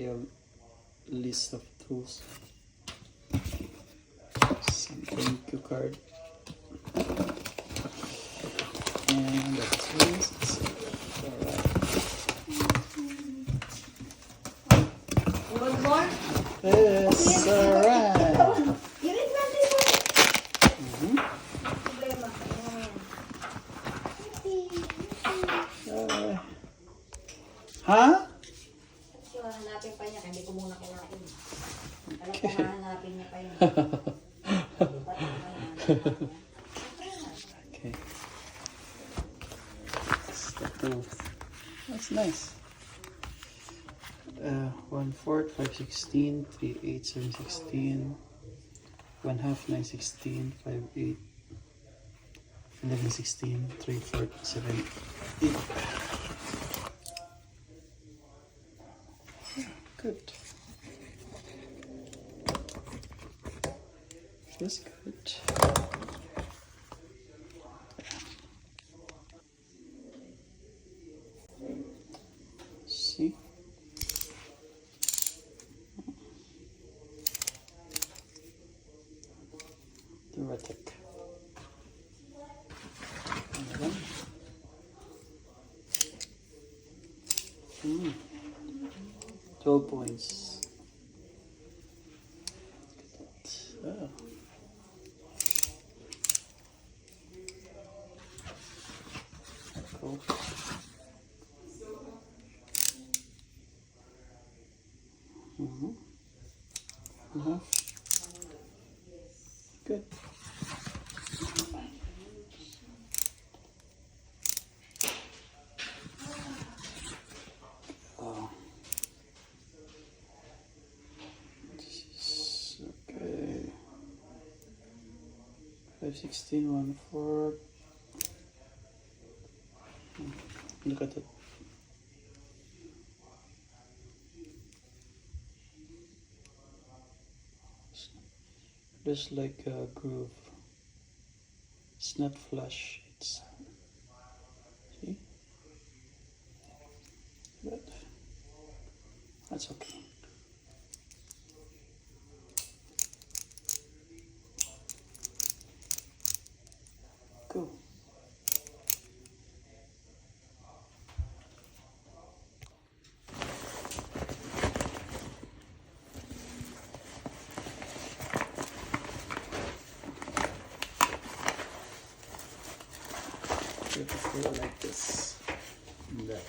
a list of tools. Some thank you card. And the tools. Alright. One more? Yes, alright. Give it natin mo. Problema. Ha? So, hanapin pa niya, hindi ko muna kinain. Alam ko hahanapin niya pa yun. Okay. That's the tooth. That's nice. 1/4, 5/16, 3/8, 7/16, 1/2, 9/16, 5/8, 11/16, 3/4, 7/8. Good. Feels good. See? DuraTech. 12 points. Oh. Cool. Good. Oh. This is okay. 5/16, 1/4. Look at it. There's like a groove. It's not flush. It's see, but that's okay. Cool. Beautiful like this. And that.